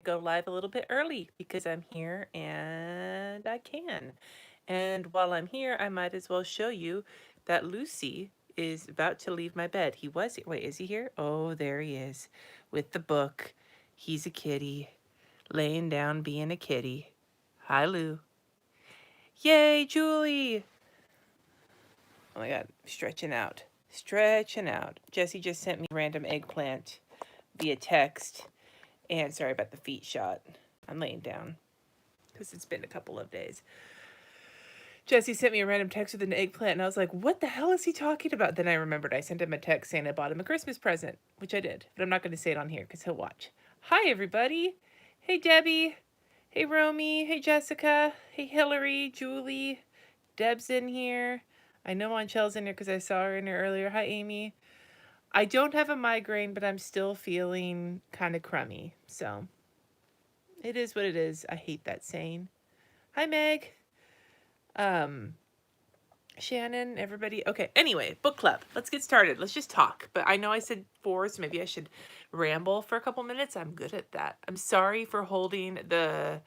go live a little bit early because I'm here and I can. And while I'm here, I might as well show you that Lucy is about to leave my bed. Wait, is he here? Oh, there he is with the book. He's a kitty, laying down being a kitty. Hi, Lou. Yay, Julie! Oh my God, stretching out. Stretching out. Jesse just sent me a random eggplant via text. And sorry about the feet shot. I'm laying down because it's been a couple of days. Jesse sent me a random text with an eggplant, and I was like, what the hell is he talking about? Then I remembered I sent him a text saying I bought him a Christmas present, which I did. But I'm not going to say it on here because he'll watch. Hi, everybody. Hey, Debbie. Hey, Romy. Hey, Jessica. Hey, Hillary. Julie. Deb's in here. I know Monchelle's in here because I saw her in here earlier. Hi, Amy. I don't have a migraine, but I'm still feeling kind of crummy. So it is what it is. I hate that saying. Hi, Meg. Shannon, everybody. Okay, anyway, book club. Let's get started. Let's just talk. But I know I said 4, so maybe I should ramble for a couple minutes. I'm good at that. I'm sorry for holding the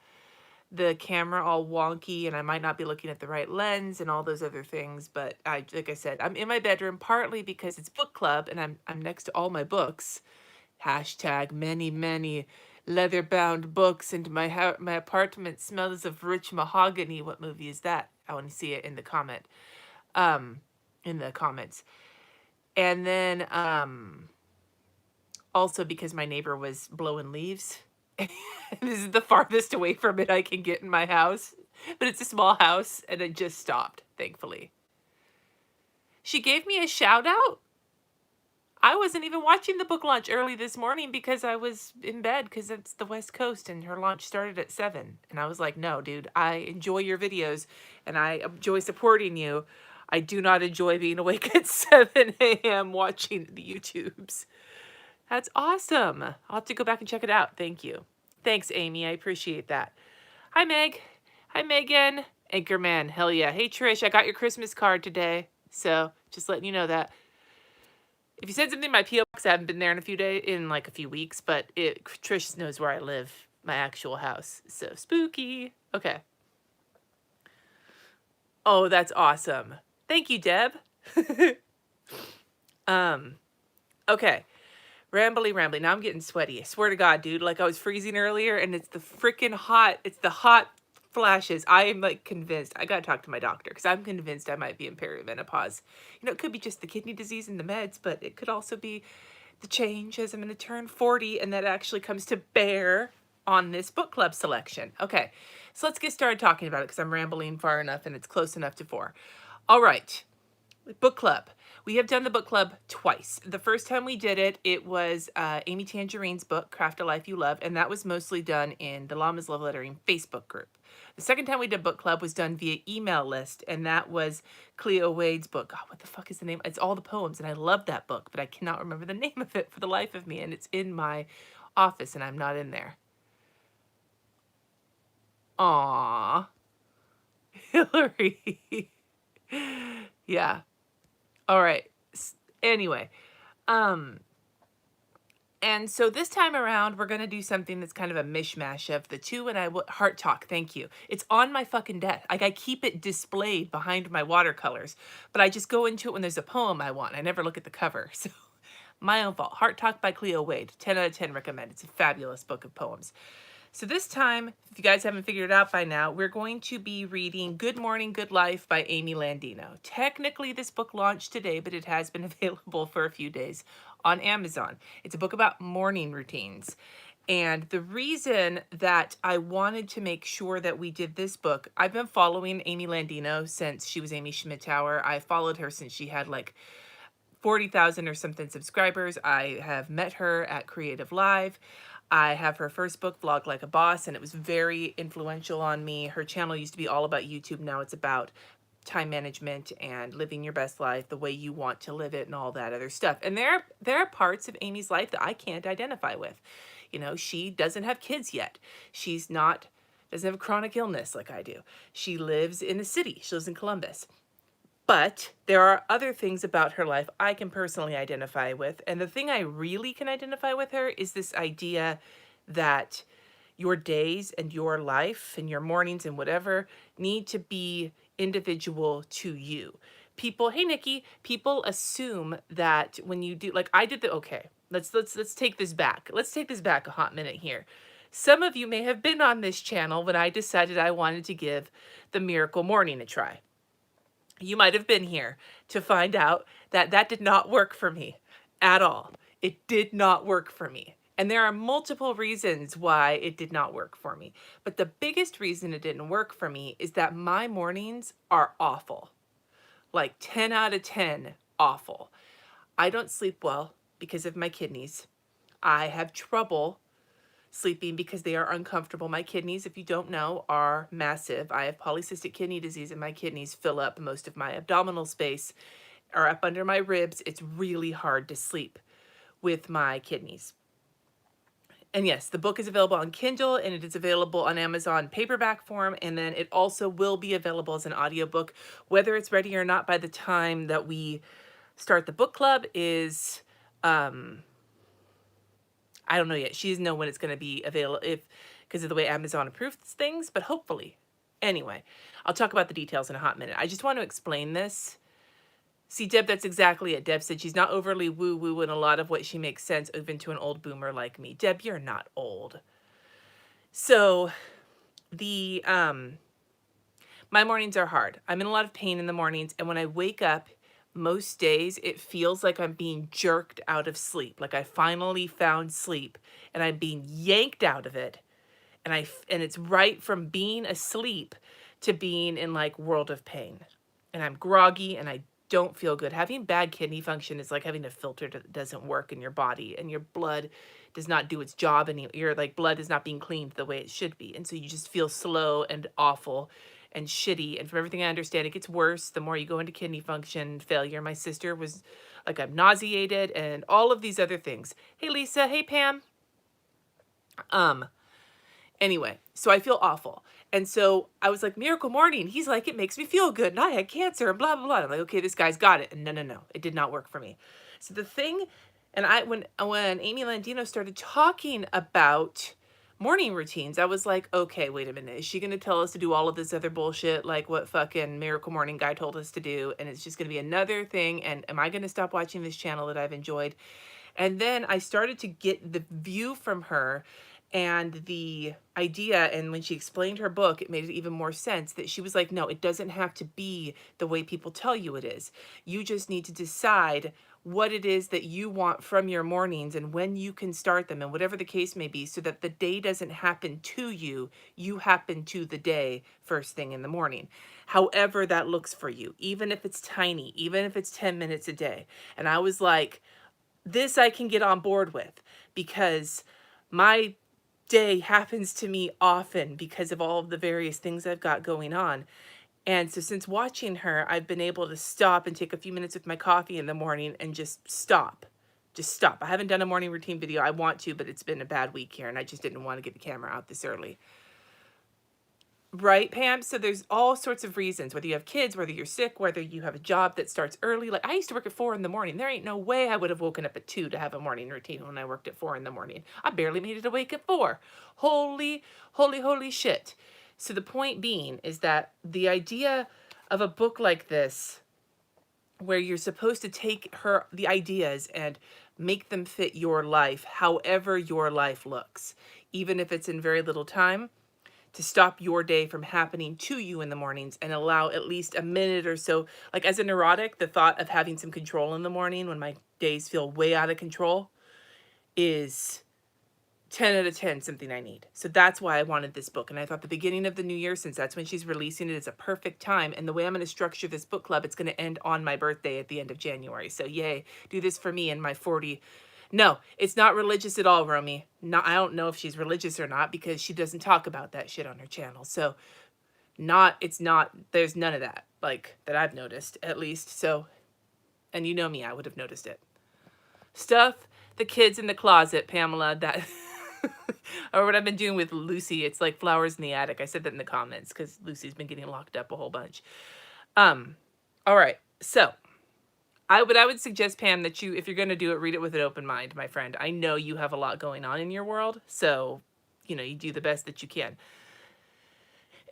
camera all wonky, and I might not be looking at the right lens and all those other things, but like I said, I'm in my bedroom partly because it's book club and I'm next to all my books. Hashtag many leather-bound books, and my apartment smells of rich mahogany. What movie is that? I want to see it in the comments. And then also because my neighbor was blowing leaves. This is the farthest away from it I can get in my house, but it's a small house and it just stopped, thankfully. She gave me a shout out. I wasn't even watching the book launch early this morning because I was in bed because it's the West Coast and her launch started at 7. And I was like, no, dude, I enjoy your videos and I enjoy supporting you. I do not enjoy being awake at 7 a.m. watching the YouTubes. That's awesome. I'll have to go back and check it out. Thank you. Thanks, Amy. I appreciate that. Hi, Meg. Hi, Megan. Anchorman. Hell yeah. Hey, Trish. I got your Christmas card today. So just letting you know that. If you said something in my P.O. box, I haven't been there in a few weeks, but Trish knows where I live, my actual house. So spooky. Okay. Oh, that's awesome. Thank you, Deb. Okay. Rambly. Now I'm getting sweaty. I swear to God, dude. Like I was freezing earlier and it's the freaking hot. It's the hot flashes. I am like convinced. I gotta talk to my doctor because I'm convinced I might be in perimenopause. You know, it could be just the kidney disease and the meds, but it could also be the change as I'm going to turn 40, and that actually comes to bear on this book club selection. Okay, so let's get started talking about it because I'm rambling far enough and it's close enough to 4. All right, book club. We have done the book club twice. The first time we did it, it was Amy Tangerine's book, Craft a Life You Love, and that was mostly done in the Llama's Love Lettering Facebook group. The second time we did book club was done via email list, and that was Cleo Wade's book. God, what the fuck is the name? It's all the poems, and I love that book, but I cannot remember the name of it for the life of me, and it's in my office, and I'm not in there. Aww. Hillary. Yeah. All right. Anyway, and so this time around, we're going to do something that's kind of a mishmash of the two, and Heart Talk, thank you. It's on my fucking desk. Like, I keep it displayed behind my watercolors, but I just go into it when there's a poem I want. I never look at the cover, so my own fault. Heart Talk by Cleo Wade, 10 out of 10 recommend. It's a fabulous book of poems. So this time, if you guys haven't figured it out by now, we're going to be reading Good Morning, Good Life by Amy Landino. Technically, this book launched today, but it has been available for a few days on Amazon. It's a book about morning routines. And the reason that I wanted to make sure that we did this book, I've been following Amy Landino since she was Amy Schmittauer. I followed her since she had like 40,000 or something subscribers. I have met her at Creative Live. I have her first book, Vlog Like a Boss, and it was very influential on me. Her channel used to be all about YouTube. Now it's about time management and living your best life the way you want to live it and all that other stuff. And there are parts of Amy's life that I can't identify with. You know, she doesn't have kids yet. Doesn't have a chronic illness like I do. She lives in the city. She lives in Columbus. But there are other things about her life I can personally identify with. And the thing I really can identify with her is this idea that your days and your life and your mornings and whatever need to be individual to you. People, hey Nikki, people assume that when you do, like I did the, okay, let's take this back. Let's take this back a hot minute here. Some of you may have been on this channel when I decided I wanted to give the Miracle Morning a try. You might have been here to find out that that did not work for me at all. It did not work for me. And there are multiple reasons why it did not work for me. But the biggest reason it didn't work for me is that my mornings are awful. Like 10 out of 10 awful. I don't sleep well because of my kidneys. I have trouble sleeping because they are uncomfortable. My kidneys, if you don't know, are massive. I have polycystic kidney disease and my kidneys fill up most of my abdominal space or up under my ribs. It's really hard to sleep with my kidneys. And yes, the book is available on Kindle and it is available on Amazon paperback form. And then it also will be available as an audiobook. Whether it's ready or not by the time that we start the book club is, I don't know yet. She doesn't know when it's going to be available because of the way Amazon approves things, but hopefully. Anyway, I'll talk about the details in a hot minute. I just want to explain this. See, Deb, that's exactly it. Deb said she's not overly woo-woo and a lot of what she makes sense even to an old boomer like me. Deb, you're not old. So the my mornings are hard. I'm in a lot of pain in the mornings, and when I wake up, most days it feels like I'm being jerked out of sleep. Like I finally found sleep and I'm being yanked out of it. And it's right from being asleep to being in like world of pain. And I'm groggy and I don't feel good. Having bad kidney function is like having a filter that doesn't work in your body and your blood does not do its job and your like blood is not being cleaned the way it should be. And so you just feel slow and awful and shitty. And from everything I understand, it gets worse the more you go into kidney function failure. My sister was like, I'm nauseated and all of these other things. Hey, Lisa. Hey, Pam. Anyway, so I feel awful. And so I was like, Miracle Morning. He's like, it makes me feel good. And I had cancer and blah, blah, blah. I'm like, okay, this guy's got it. And no. It did not work for me. So the thing, and when Amy Landino started talking about morning routines, I was like, okay, wait a minute. Is she going to tell us to do all of this other bullshit like what fucking Miracle Morning guy told us to do? And it's just going to be another thing. And am I going to stop watching this channel that I've enjoyed? And then I started to get the view from her and the idea, and when she explained her book, it made it even more sense that she was like, no, it doesn't have to be the way people tell you it is. You just need to decide what it is that you want from your mornings and when you can start them and whatever the case may be, so that the day doesn't happen to you, you happen to the day first thing in the morning. However that looks for you, even if it's tiny, even if it's 10 minutes a day. And I was like, this I can get on board with because my day happens to me often because of all of the various things I've got going on. And so since watching her, I've been able to stop and take a few minutes with my coffee in the morning and just stop. Just stop. I haven't done a morning routine video. I want to, but it's been a bad week here and I just didn't want to get the camera out this early. Right, Pam? So there's all sorts of reasons, whether you have kids, whether you're sick, whether you have a job that starts early. Like I used to work at 4 in the morning. There ain't no way I would have woken up at 2 to have a morning routine when I worked at 4 in the morning. I barely made it awake at 4. Holy shit. So the point being is that the idea of a book like this, where you're supposed to take the ideas and make them fit your life, however your life looks, even if it's in very little time, to stop your day from happening to you in the mornings and allow at least a minute or so. Like as a neurotic, the thought of having some control in the morning when my days feel way out of control is 10 out of 10 something I need. So that's why I wanted this book. And I thought the beginning of the new year, since that's when she's releasing it, is a perfect time. And the way I'm going to structure this book club, it's going to end on my birthday at the end of January. So yay, do this for me in my 40. No, it's not religious at all, Romy. No, I don't know if she's religious or not because she doesn't talk about that shit on her channel. So there's none of that, like, that I've noticed, at least. So, and you know me, I would have noticed it. Stuff the kids in the closet, Pamela, that, or what I've been doing with Lucy, it's like flowers in the attic. I said that in the comments because Lucy's been getting locked up a whole bunch. All right, so. I would suggest, Pam, that if you're going to do it, read it with an open mind, my friend. I know you have a lot going on in your world, so you know, you do the best that you can.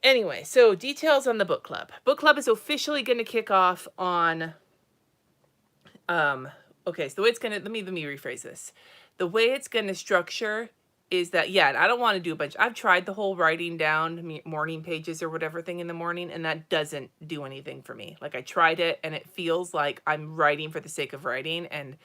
Anyway, so details on the book club. Book club is officially going to kick off on, okay, so the way it's going to, let me rephrase this. The way it's going to structure is that, yeah, and I don't want to do a bunch. I've tried the whole writing down morning pages or whatever thing in the morning, and that doesn't do anything for me. Like, I tried it, and it feels like I'm writing for the sake of writing, and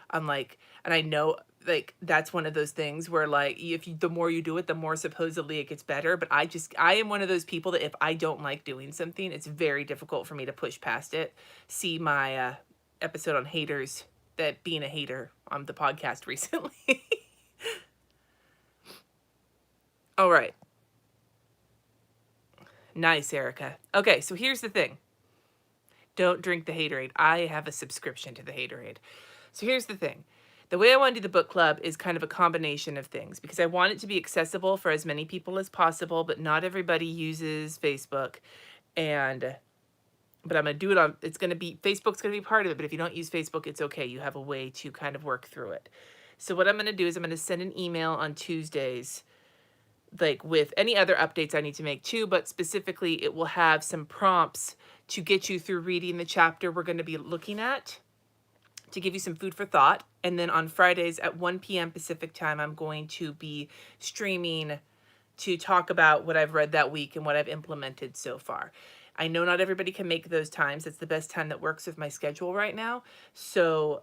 I'm like, and I know, like, that's one of those things where, like, if you, the more you do it, the more supposedly it gets better. But I am one of those people that if I don't like doing something, it's very difficult for me to push past it. See my episode on haters, that being a hater on the podcast recently. All right. Nice, Erica. Okay, so here's the thing. Don't drink the Haterade. I have a subscription to the Haterade. So here's the thing. The way I want to do the book club is kind of a combination of things, because I want it to be accessible for as many people as possible, but not everybody uses Facebook. But I'm going to do it on, it's going to be, Facebook's going to be part of it, but if you don't use Facebook, it's okay. You have a way to kind of work through it. So what I'm going to do is I'm going to send an email on Tuesdays, like with any other updates I need to make too, but specifically it will have some prompts to get you through reading the chapter we're going to be looking at, to give you some food for thought. And then on Fridays at 1 p.m. Pacific time, I'm going to be streaming to talk about what I've read that week and what I've implemented so far. I know not everybody can make those times. It's the best time that works with my schedule right now. So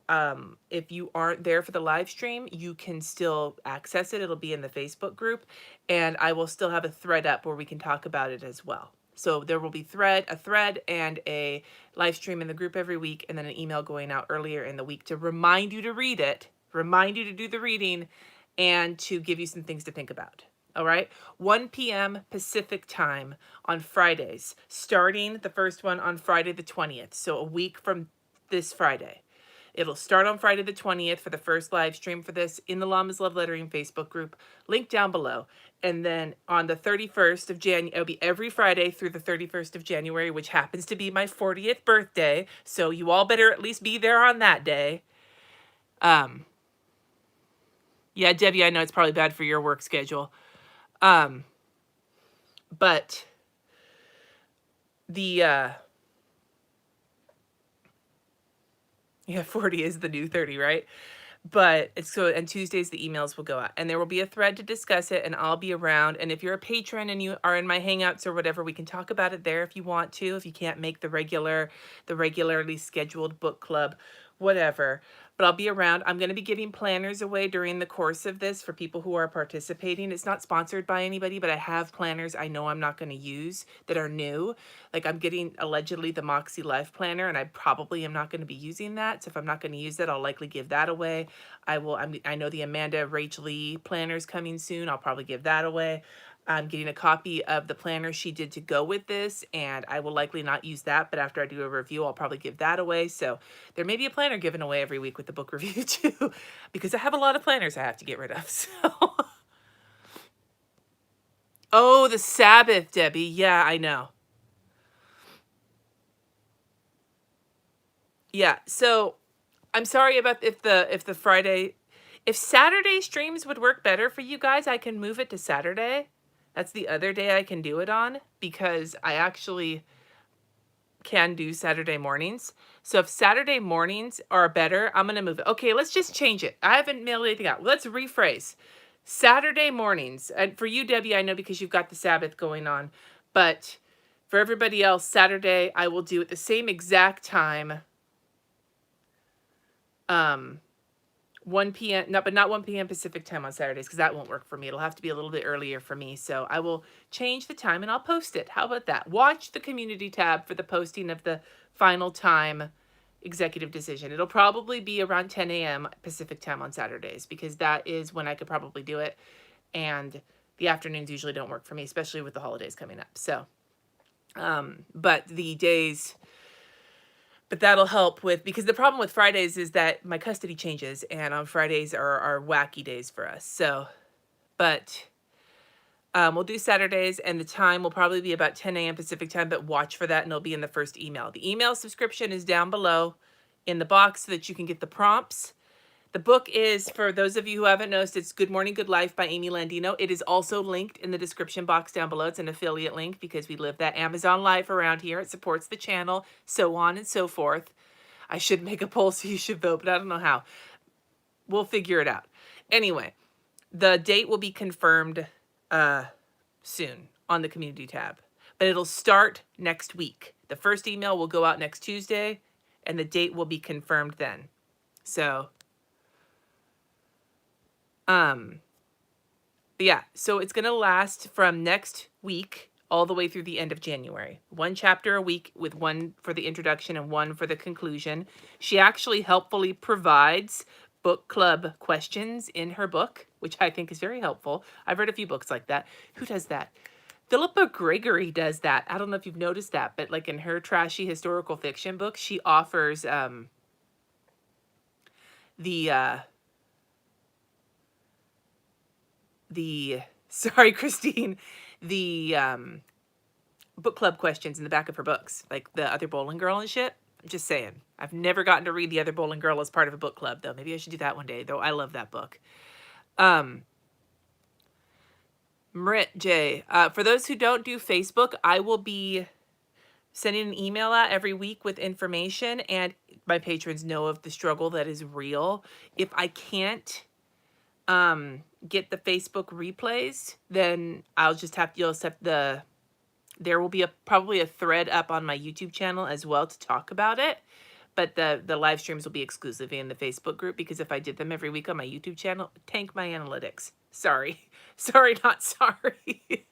if you aren't there for the live stream, you can still access it. It'll be in the Facebook group, and I will still have a thread up where we can talk about it as well. So there will be a thread and a live stream in the group every week, and then an email going out earlier in the week to remind you to read it, remind you to do the reading, and to give you some things to think about. All right, 1 p.m. Pacific time on Fridays, starting the first one on Friday the 20th, so a week from this Friday. It'll start on Friday the 20th for the first live stream for this in the Llamas Love Lettering Facebook group, link down below. And then on the 31st of January, it'll be every Friday through the 31st of January, which happens to be my 40th birthday. So you all better at least be there on that day. Yeah, Debbie, I know it's probably bad for your work schedule. But the, yeah, 40 is the new 30, right? But it's so, and Tuesdays the emails will go out, and there will be a thread to discuss it, and I'll be around. And if you're a patron and you are in my hangouts or whatever, we can talk about it there if you want to, if you can't make the regularly scheduled book club, whatever. But I'll be around. I'm going to be giving planners away during the course of this for people who are participating. It's not sponsored by anybody, but I have planners I know I'm not going to use that are new. Like, I'm getting allegedly the Moxie Life Planner, and I probably am not going to be using that. So if I'm not going to use that, I'll likely give that away. I know the Amanda Rachel Lee planner's coming soon. I'll probably give that away. I'm getting a copy of the planner she did to go with this, and I will likely not use that, but after I do a review, I'll probably give that away. So there may be a planner given away every week with the book review too, because I have a lot of planners I have to get rid of. So. Oh, the Sabbath, Debbie. Yeah, I know. Yeah, so I'm sorry about if the Friday, if Saturday streams would work better for you guys, I can move it to Saturday. That's the other day I can do it on, because I actually can do Saturday mornings. So if Saturday mornings are better, I'm going to move it. Okay, let's just change it. I haven't mailed anything out. Let's rephrase. Saturday mornings. And for you, Debbie, I know because you've got the Sabbath going on. But for everybody else, Saturday, I will do at the same exact time. 1 p.m. No, but not 1 p.m. Pacific time on Saturdays, because that won't work for me. It'll have to be a little bit earlier for me. So I will change the time and I'll post it. How about that? Watch the community tab for the posting of the final time executive decision. It'll probably be around 10 a.m. Pacific time on Saturdays, because that is when I could probably do it. And the afternoons usually don't work for me, especially with the holidays coming up. So, but the days... But that'll help with, because the problem with Fridays is that my custody changes, and on Fridays are wacky days for us. So, but we'll do Saturdays, and the time will probably be about 10 a.m. Pacific time, but watch for that, and it'll be in the first email. The email subscription is down below in the box so that you can get the prompts. The book is, for those of you who haven't noticed, it's Good Morning, Good Life by Amy Landino. It is also linked in the description box down below. It's an affiliate link because we live that Amazon life around here. It supports the channel, so on and so forth. I should make a poll so you should vote, but I don't know how. We'll figure it out. Anyway, the date will be confirmed soon on the community tab, but it'll start next week. The first email will go out next Tuesday, and the date will be confirmed then. So, but yeah, so it's going to last from next week all the way through the end of January. 1 chapter a week with 1 for the introduction and 1 for the conclusion. She actually helpfully provides book club questions in her book, which I think is very helpful. I've read a few books like that. Who does that? Philippa Gregory does that. I don't know if you've noticed that, but like in her trashy historical fiction book, she offers sorry, Christine, the book club questions in the back of her books, like the Other Bowling Girl and shit. I'm just saying. I've never gotten to read The Other Bowling Girl as part of a book club, though. Maybe I should do that one day, though I love that book. Marit J. For those who don't do Facebook, I will be sending an email out every week with information, and my patrons know of the struggle that is real. If I can't get the Facebook replays, then I'll just have to, there will be probably a thread up on my YouTube channel as well to talk about it. But the live streams will be exclusively in the Facebook group, because if I did them every week on my YouTube channel, tank my analytics. Sorry. Sorry, not sorry.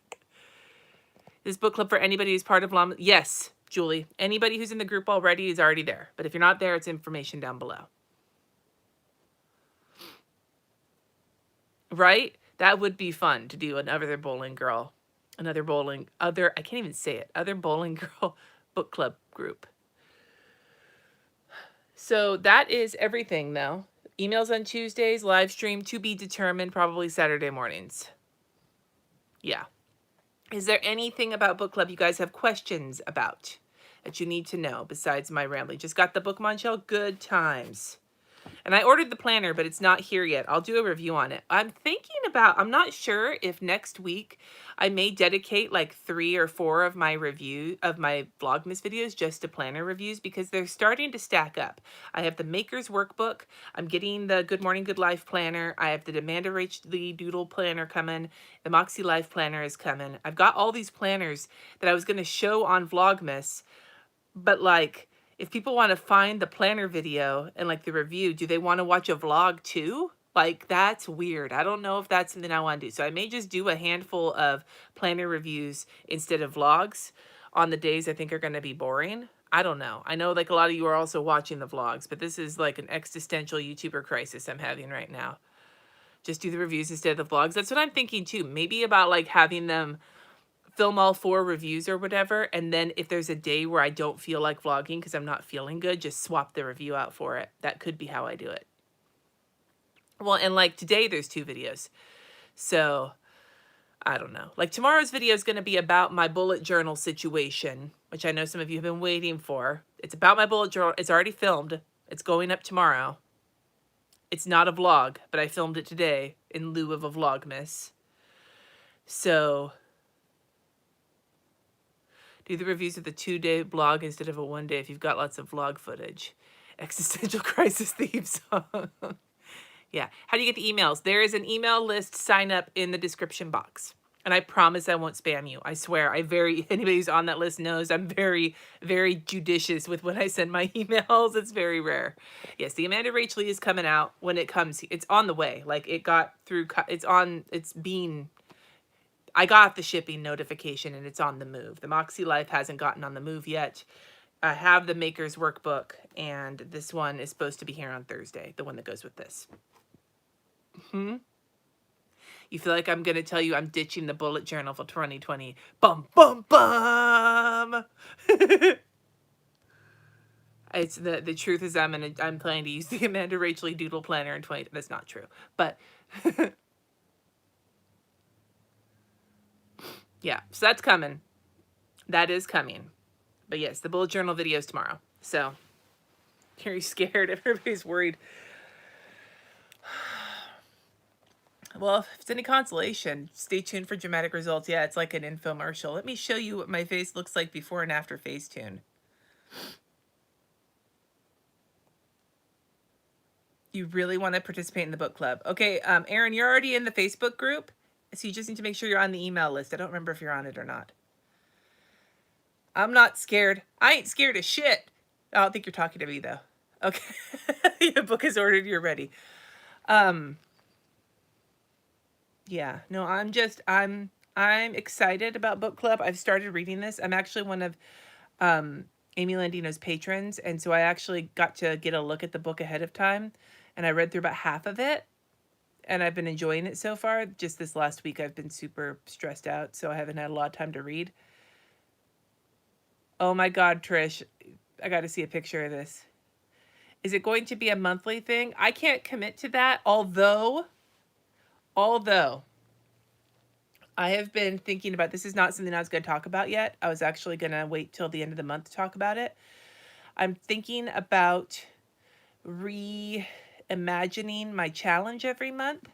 This book club for anybody who's part of LAM. Yes, Julie. Anybody who's in the group already is already there. But if you're not there, it's information down below. Right? That would be fun to do another bowling girl. I can't even say it. Other bowling girl book club group. So that is everything, though. Emails on Tuesdays, live stream to be determined, probably Saturday mornings. Yeah. Is there anything about book club you guys have questions about that you need to know besides my rambling? Just got the book, Monchel. Good times. And I ordered the planner, but it's not here yet. I'll do a review on it. I'm not sure if next week I may dedicate like 3 or 4 of my Vlogmas videos just to planner reviews, because they're starting to stack up. I have the Maker's Workbook. I'm getting the Good Morning, Good Life planner. I have the Amanda Rachel Doodle planner coming. The Moxie Life planner is coming. I've got all these planners that I was going to show on Vlogmas, but like, if people want to find the planner video and like the review, do they want to watch a vlog too? Like, that's weird. I don't know if that's something I want to do. So I may just do a handful of planner reviews instead of vlogs on the days I think are going to be boring. I don't know. I know like a lot of you are also watching the vlogs, but this is like an existential YouTuber crisis I'm having right now. Just do the reviews instead of the vlogs. That's what I'm thinking too. Maybe about like having them film all 4 reviews or whatever, and then if there's a day where I don't feel like vlogging because I'm not feeling good, just swap the review out for it. That could be how I do it. Well, and like today there's 2 videos, so I don't know. Like tomorrow's video is going to be about my bullet journal situation, which I know some of you have been waiting for. It's about my bullet journal. It's already filmed. It's going up tomorrow. It's not a vlog, but I filmed it today in lieu of a Vlogmas. So do the reviews of the 2-day blog instead of a 1-day if you've got lots of vlog footage. Existential crisis theme song. Yeah. How do you get the emails? There is an email list sign up in the description box. And I promise I won't spam you. I swear. Anybody who's on that list knows I'm very, very judicious with when I send my emails. It's very rare. Yes, the Amanda Rachel is coming out when it comes. It's on the way. Like it got through. I got the shipping notification and it's on the move. The Moxie Life hasn't gotten on the move yet. I have the Maker's Workbook, and this one is supposed to be here on Thursday, the one that goes with this. You feel like I'm going to tell you I'm ditching the bullet journal for 2020. Bum, bum, bum! It's the truth is I'm planning to use the Amanda Rachel Doodle Planner in 2020. That's not true, but... Yeah, so that's coming. That is coming. But yes, the bullet journal video is tomorrow. So, you're scared. Everybody's worried. Well, if it's any consolation, stay tuned for dramatic results. Yeah, it's like an infomercial. Let me show you what my face looks like before and after Facetune. You really want to participate in the book club. Okay, Aaron, you're already in the Facebook group, so you just need to make sure you're on the email list. I don't remember if you're on it or not. I'm not scared. I ain't scared of shit. I don't think you're talking to me, though. Okay. Your book is ordered. You're ready. Yeah. No, I'm excited about book club. I've started reading this. I'm actually one of Amy Landino's patrons, and so I actually got to get a look at the book ahead of time, and I read through about half of it, and I've been enjoying it so far. Just this last week, I've been super stressed out, so I haven't had a lot of time to read. Oh my God, Trish, I got to see a picture of this. Is it going to be a monthly thing? I can't commit to that, although I have been thinking about, this is not something I was going to talk about yet. I was actually going to wait till the end of the month to talk about it. I'm thinking about reimagining my challenge every month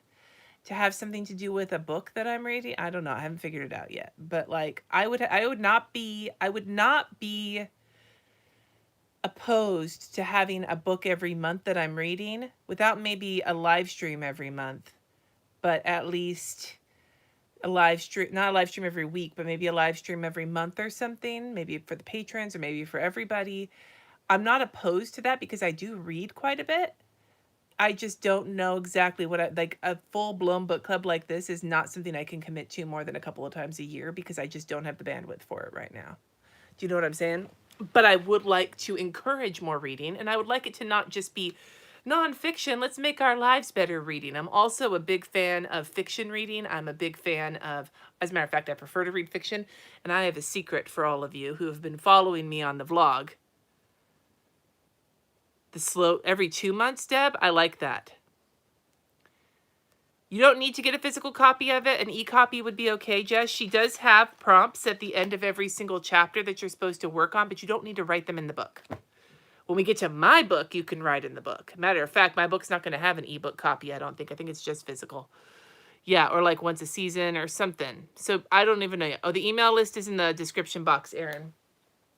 to have something to do with a book that I'm reading. I don't know. I haven't figured it out yet. But like I would not be opposed to having a book every month that I'm reading without maybe a live stream every month, but at least a live stream, not a live stream every week, but maybe a live stream every month or something, maybe for the patrons or maybe for everybody. I'm not opposed to that because I do read quite a bit. I just don't know exactly what like a full-blown book club like this is not something I can commit to more than a couple of times a year because I just don't have the bandwidth for it right now. Do you know what I'm saying? But I would like to encourage more reading, and I would like it to not just be nonfiction. Let's make our lives better reading. I'm also a big fan of fiction reading. I'm a big fan of, as a matter of fact, I prefer to read fiction. And I have a secret for all of you who have been following me on the vlog. The slow, every 2 months, Deb, I like that. You don't need to get a physical copy of it. An e-copy would be okay, Jess. She does have prompts at the end of every single chapter that you're supposed to work on, but you don't need to write them in the book. When we get to my book, you can write in the book. Matter of fact, my book's not going to have an ebook copy, I don't think. I think it's just physical. Yeah, or like once a season or something. So I don't even know yet. Oh, the email list is in the description box, Aaron.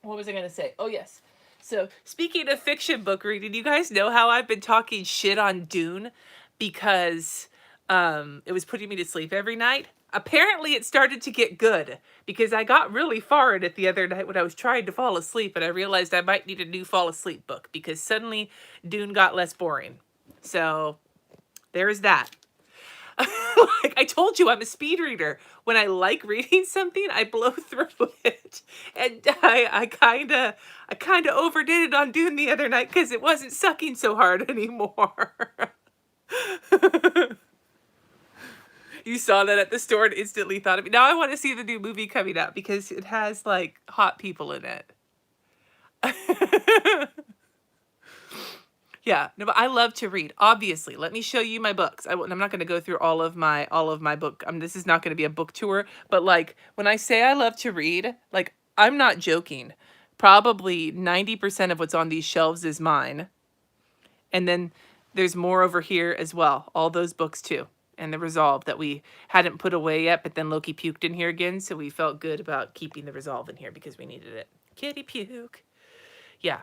What was I going to say? Oh, yes. So speaking of fiction book reading, you guys know how I've been talking shit on Dune because it was putting me to sleep every night. Apparently it started to get good because I got really far in it the other night when I was trying to fall asleep, and I realized I might need a new fall asleep book because suddenly Dune got less boring. So there is that. Like I told you, I'm a speed reader. When I like reading something, I blow through it. And I kind of overdid it on Dune the other night because it wasn't sucking so hard anymore. You saw that at the store and instantly thought of me. Now I want to see the new movie coming out because it has like hot people in it. Yeah, no, but I love to read. Obviously, let me show you my books. I'm not going to go through all of my book. This is not going to be a book tour, but like when I say I love to read, like I'm not joking. Probably 90% of what's on these shelves is mine. And then there's more over here as well. All those books too. And the Resolve that we hadn't put away yet, but then Loki puked in here again, so we felt good about keeping the Resolve in here because we needed it. Kitty puke. Yeah.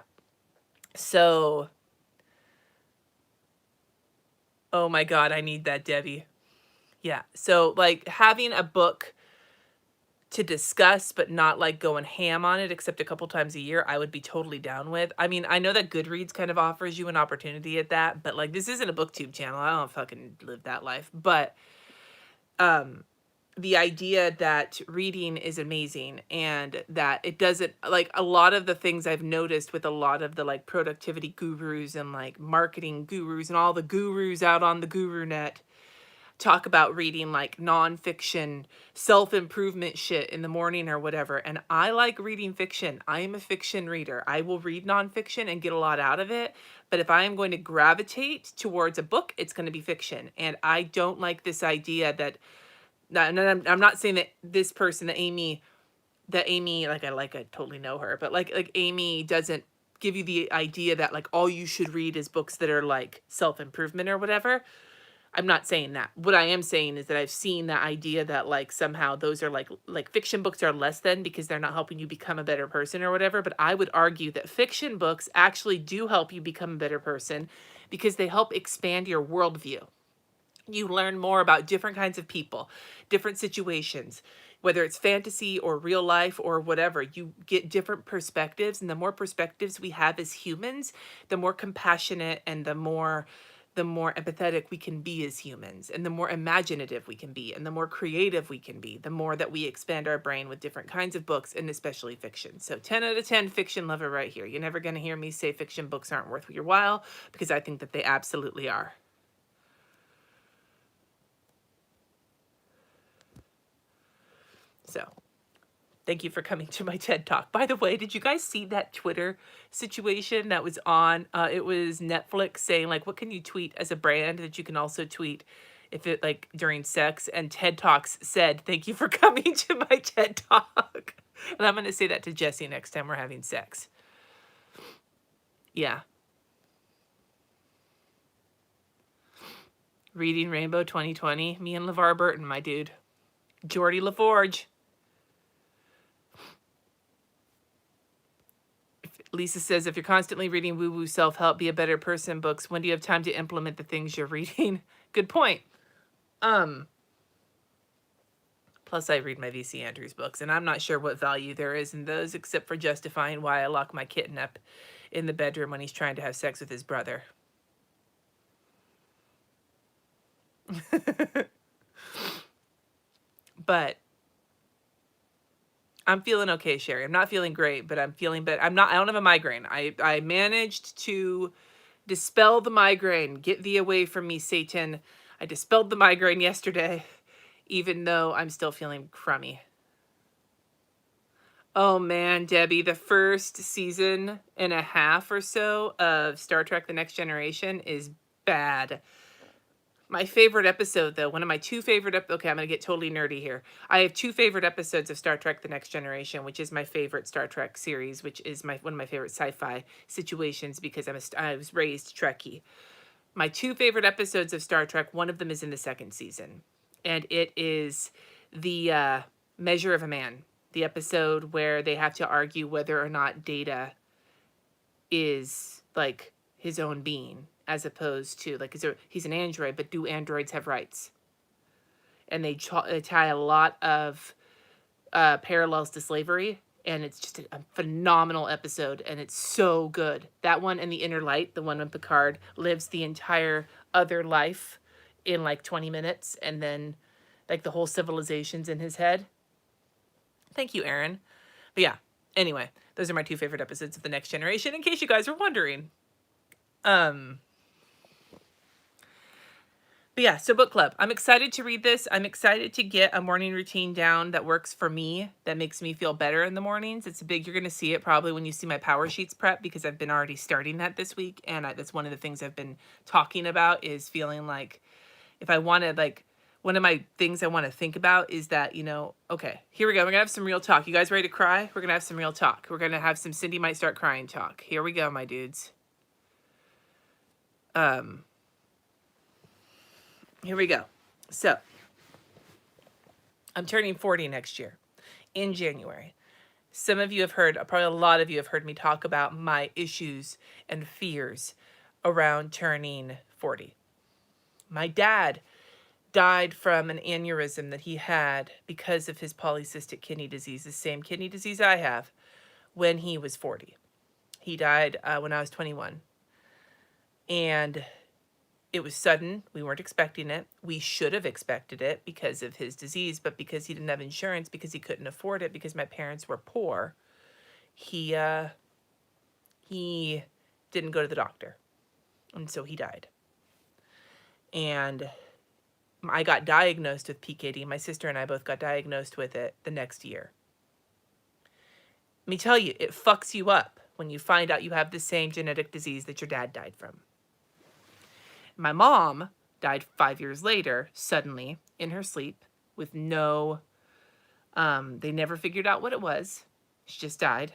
So, oh my God, I need that, Debbie. Yeah. So like having a book to discuss, but not like going ham on it, except a couple times a year, I would be totally down with. I mean, I know that Goodreads kind of offers you an opportunity at that, but like this isn't a booktube channel. I don't fucking live that life. But the idea that reading is amazing and that it doesn't, like a lot of the things I've noticed with a lot of the like productivity gurus and like marketing gurus and all the gurus out on the guru net talk about reading like nonfiction, self-improvement shit in the morning or whatever. And I like reading fiction. I am a fiction reader. I will read nonfiction and get a lot out of it. But if I am going to gravitate towards a book, it's going to be fiction. And I don't like this idea that, and I'm not saying that this person, that Amy, like I totally know her, but like Amy doesn't give you the idea that like all you should read is books that are like self-improvement or whatever. I'm not saying that. What I am saying is that I've seen the idea that like somehow those are like fiction books are less than because they're not helping you become a better person or whatever. But I would argue that fiction books actually do help you become a better person because they help expand your worldview. You learn more about different kinds of people, different situations, whether it's fantasy or real life or whatever. You get different perspectives, and the more perspectives we have as humans, the more compassionate and the more empathetic we can be as humans, and the more imaginative we can be, and the more creative we can be, the more that we expand our brain with different kinds of books, and especially fiction. So 10 out of 10 fiction lover right here. You're never going to hear me say fiction books aren't worth your while, because I think that they absolutely are. So, thank you for coming to my TED Talk. By the way, did you guys see that Twitter situation that was on? It was Netflix saying, like, what can you tweet as a brand that you can also tweet if it, like, during sex? And TED Talks said, thank you for coming to my TED Talk. And I'm going to say that to Jesse next time we're having sex. Yeah. Reading Rainbow 2020. Me and LeVar Burton, my dude. Geordie LaForge. Lisa says, if you're constantly reading woo-woo self-help, be a better person books, when do you have time to implement the things you're reading? Good point. Plus I read my VC Andrews books, and I'm not sure what value there is in those except for justifying why I lock my kitten up in the bedroom when he's trying to have sex with his brother. But I'm feeling okay, Sherry. I'm not feeling great, but I'm feeling better. I don't have a migraine. I managed to dispel the migraine. Get thee away from me, Satan. I dispelled the migraine yesterday, even though I'm still feeling crummy. Oh man, Debbie, the first season and a half or so of Star Trek The Next Generation is bad. My favorite episode, though, one of my two favorite, okay, I'm going to get totally nerdy here. I have two favorite episodes of Star Trek The Next Generation, which is my favorite Star Trek series, which is one of my favorite sci-fi situations because I was raised Trekkie. My two favorite episodes of Star Trek, one of them is in the second season, and it is the Measure of a Man, the episode where they have to argue whether or not Data is, like, his own being, as opposed to, like, he's an android, but do androids have rights? And they tie a lot of parallels to slavery, and it's just a phenomenal episode, and it's so good. That one and The Inner Light, the one when Picard lives the entire other life in, like, 20 minutes, and then, like, the whole civilization's in his head. Thank you, Aaron. But yeah, anyway, those are my two favorite episodes of The Next Generation, in case you guys were wondering. But yeah, so book club. I'm excited to read this. I'm excited to get a morning routine down that works for me, that makes me feel better in the mornings. It's big. You're going to see it probably when you see my Power Sheets prep, because I've been already starting that this week. And that's one of the things I've been talking about, is feeling like if I want to, like, one of my things I want to think about is that, you know, okay, here we go. We're going to have some real talk. You guys ready to cry? We're going to have some real talk. We're going to have some Cindy Might Start Crying talk. Here we go, my dudes. Here we go. So, I'm turning 40 next year in January. Some of you have heard, probably a lot of you have heard me talk about my issues and fears around turning 40. My dad died from an aneurysm that he had because of his polycystic kidney disease, the same kidney disease I have, when he was 40. He died when I was 21. And it was sudden. We weren't expecting it. We should have expected it because of his disease, but because he didn't have insurance, because he couldn't afford it, because my parents were poor, he didn't go to the doctor. And so he died. And I got diagnosed with PKD. My sister and I both got diagnosed with it the next year. Let me tell you, it fucks you up when you find out you have the same genetic disease that your dad died from. My mom died 5 years later, suddenly, in her sleep, with no, they never figured out what it was. She just died.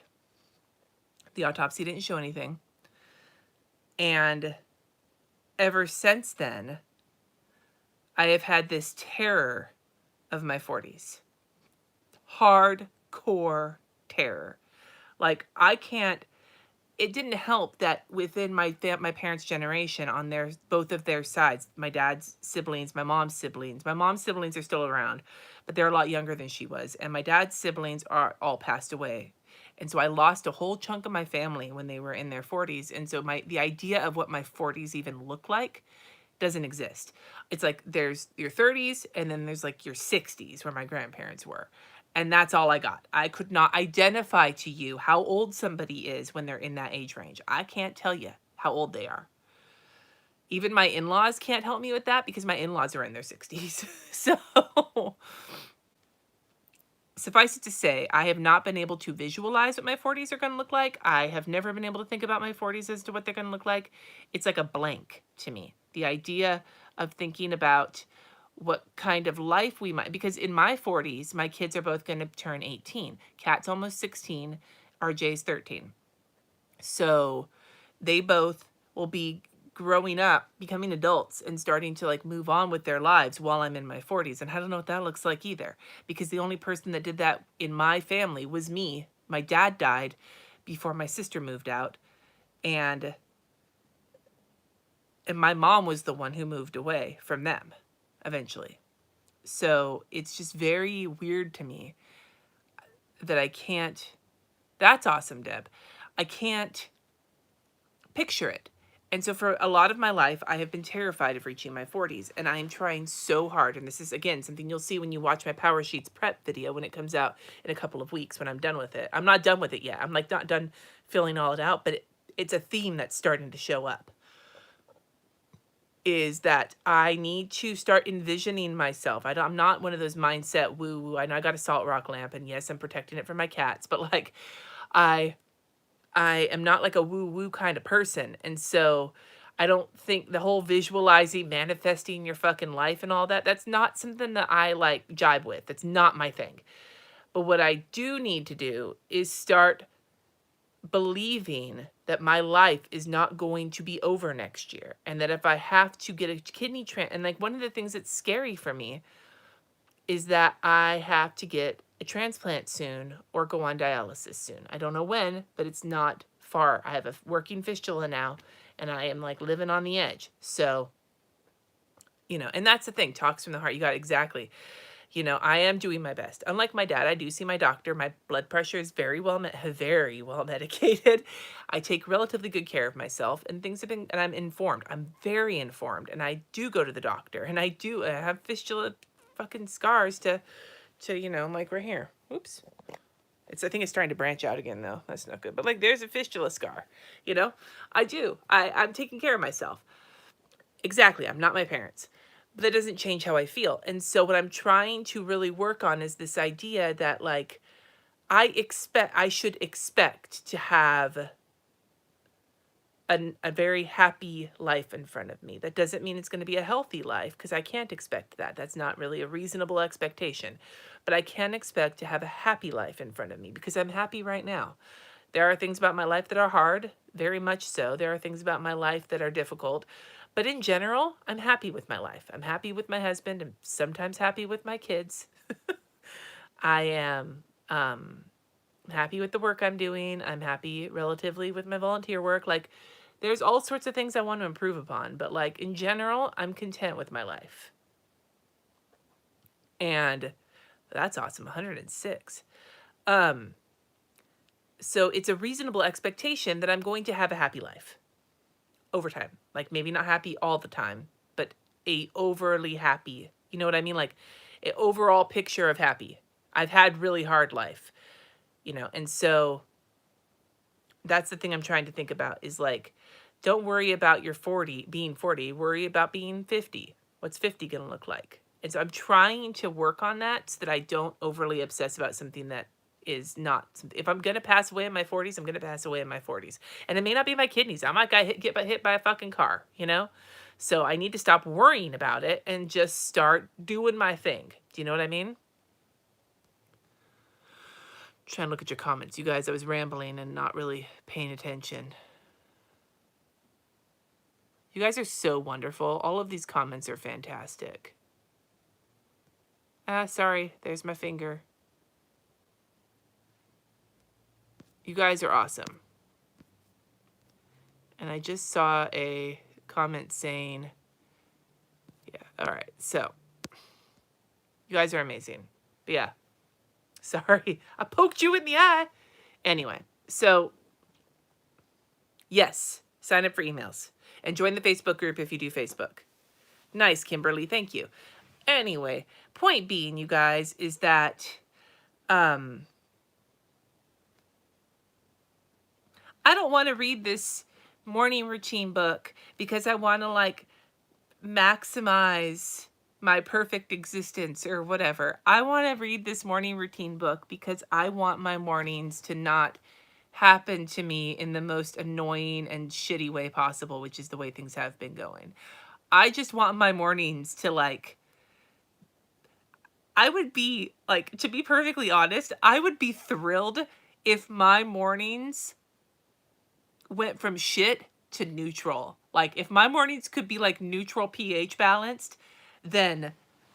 The autopsy didn't show anything. And ever since then, I have had this terror of my 40s. Hardcore terror. Like, I can't, it didn't help that within my parents' generation, on their both of their sides, my dad's siblings, my mom's siblings are still around, but they're a lot younger than she was, and my dad's siblings are all passed away. And so I lost a whole chunk of my family when they were in their 40s. And so the idea of what my 40s even look like doesn't exist. It's like there's your 30s and then there's like your 60s where my grandparents were. And that's all I got. I could not identify to you how old somebody is when they're in that age range. I can't tell you how old they are. Even my in-laws can't help me with that because my in-laws are in their 60s. So suffice it to say, I have not been able to visualize what my 40s are going to look like. I have never been able to think about my 40s as to what they're going to look like. It's like a blank to me. The idea of thinking about what kind of life we might, because in my 40s, my kids are both going to turn 18. Kat's almost 16, RJ's 13. So they both will be growing up, becoming adults, and starting to like move on with their lives while I'm in my 40s. And I don't know what that looks like either, because the only person that did that in my family was me. My dad died before my sister moved out, and my mom was the one who moved away from them eventually. So it's just very weird to me that I can't, that's awesome, Deb. I can't picture it. And so for a lot of my life, I have been terrified of reaching my 40s, and I am trying so hard. And this is, again, something you'll see when you watch my Power Sheets prep video when it comes out in a couple of weeks when I'm done with it. I'm not done with it yet. I'm like not done filling all it out, but it's a theme that's starting to show up. Is that I need to start envisioning myself. I'm not one of those mindset woo. I know I got a salt rock lamp, and yes, I'm protecting it from my cats, but like I am not like a woo-woo kind of person. And so I don't think the whole visualizing, manifesting your fucking life and all that, that's not something that I like jibe with. That's not my thing. But what I do need to do is start believing that my life is not going to be over next year. And that if I have to get a kidney and like one of the things that's scary for me is that I have to get a transplant soon or go on dialysis soon. I don't know when, but it's not far. I have a working fistula now, and I am like living on the edge. So, and that's the thing, talks from the heart. You got exactly. I am doing my best. Unlike my dad, I do see my doctor. My blood pressure is very well medicated. I take relatively good care of myself, and and I'm informed. I'm very informed, and I do go to the doctor, and I have fistula fucking scars to like right here. Oops. I think it's trying to branch out again though. That's not good. But like there's a fistula scar, I do. I'm taking care of myself. Exactly. I'm not my parents. But that doesn't change how I feel. And so what I'm trying to really work on is this idea that like I should expect to have a very happy life in front of me. That doesn't mean it's going to be a healthy life, because I can't expect that. That's not really a reasonable expectation. But I can expect to have a happy life in front of me because I'm happy right now. There are things about my life that are hard, very much so. There are things about my life that are difficult. But in general, I'm happy with my life. I'm happy with my husband. I'm sometimes happy with my kids. I am happy with the work I'm doing. I'm happy relatively with my volunteer work. Like, there's all sorts of things I want to improve upon. But, like, in general, I'm content with my life. And that's awesome. 106. So it's a reasonable expectation that I'm going to have a happy life over time. Like, maybe not happy all the time, but a overly happy, you know what I mean? Like an overall picture of happy. I've had really hard life, and so that's the thing I'm trying to think about is like, don't worry about your being 40, worry about being 50. What's 50 going to look like? And so I'm trying to work on that so that I don't overly obsess about something that is not. If I'm going to pass away in my 40s, I'm going to pass away in my 40s. And it may not be my kidneys. I might get hit by a fucking car, So I need to stop worrying about it and just start doing my thing. Do you know what I mean? Trying to look at your comments. You guys, I was rambling and not really paying attention. You guys are so wonderful. All of these comments are fantastic. Sorry, there's my finger. You guys are awesome. And I just saw a comment saying, yeah, all right, so you guys are amazing. But yeah, sorry, I poked you in the eye. Anyway, so yes, sign up for emails and join the Facebook group if you do Facebook. Nice, Kimberly, thank you. Anyway, point being, you guys, is that I don't want to read this morning routine book because I want to like maximize my perfect existence or whatever. I want to read this morning routine book because I want my mornings to not happen to me in the most annoying and shitty way possible, which is the way things have been going. I just want my mornings to like, I would be like, to be perfectly honest, I would be thrilled if my mornings went from shit to neutral. Like if my mornings could be like neutral pH balanced, then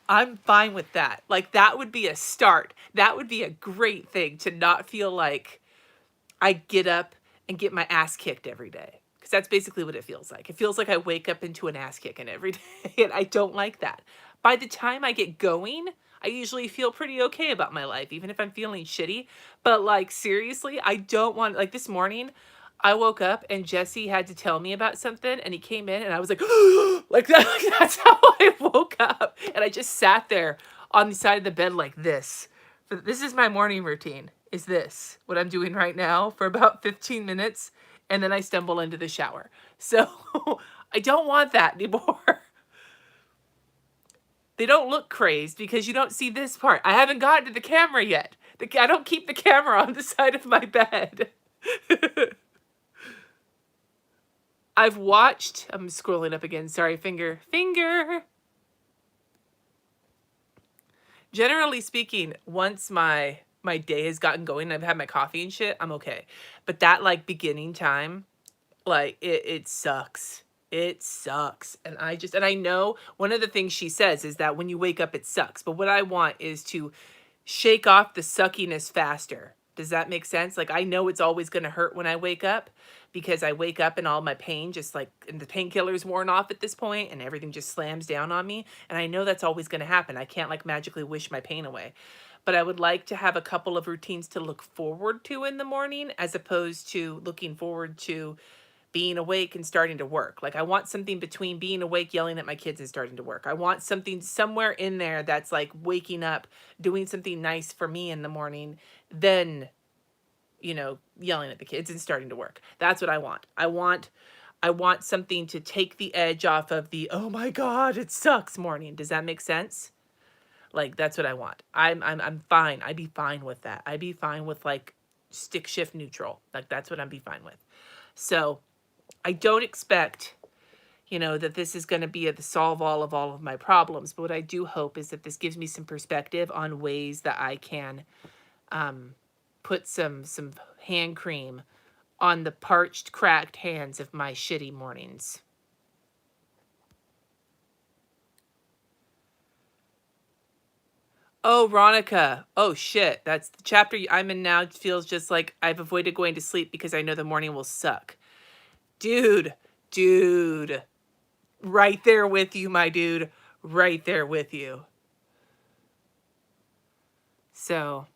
I'm fine with that. Like that would be a start. That would be a great thing to not feel like I get up and get my ass kicked every day. Because that's basically what it feels like. It feels like I wake up into an ass kicking every day, and I don't like that. By the time I get going, I usually feel pretty okay about my life, even if I'm feeling shitty. But like seriously, I don't want, like this morning, I woke up and Jesse had to tell me about something, and he came in and I was like, like that. Like that's how I woke up, and I just sat there on the side of the bed like this. This is my morning routine. Is this what I'm doing right now for about 15 minutes, and then I stumble into the shower. So I don't want that anymore. They don't look crazed because you don't see this part. I haven't gotten to the camera yet. I don't keep the camera on the side of my bed. I've watched, I'm scrolling up again. Sorry, finger. Generally speaking, once my day has gotten going, I've had my coffee and shit, I'm okay. But that like beginning time, like it sucks. It sucks. And I know one of the things she says is that when you wake up, it sucks. But what I want is to shake off the suckiness faster. Does that make sense? Like I know it's always going to hurt when I wake up because I wake up and all my pain just like, and the painkiller's worn off at this point and everything just slams down on me. And I know that's always going to happen. I can't like magically wish my pain away. But I would like to have a couple of routines to look forward to in the morning as opposed to looking forward to being awake and starting to work. Like I want something between being awake, yelling at my kids, and starting to work. I want something somewhere in there that's like waking up, doing something nice for me in the morning, then, you know, yelling at the kids and starting to work. That's what I want. I want something to take the edge off of the, oh my God, it sucks morning. Does that make sense? Like that's what I want. I'm fine. I'd be fine with that. I'd be fine with like stick shift neutral. Like that's what I'd be fine with. So I don't expect, you know, that this is going to be the solve all of my problems. But what I do hope is that this gives me some perspective on ways that I can put some hand cream on the parched, cracked hands of my shitty mornings. Oh, Ronica. Oh, shit. That's the chapter I'm in now. It feels just like I've avoided going to sleep because I know the morning will suck. Dude. Right there with you, my dude. Right there with you. So,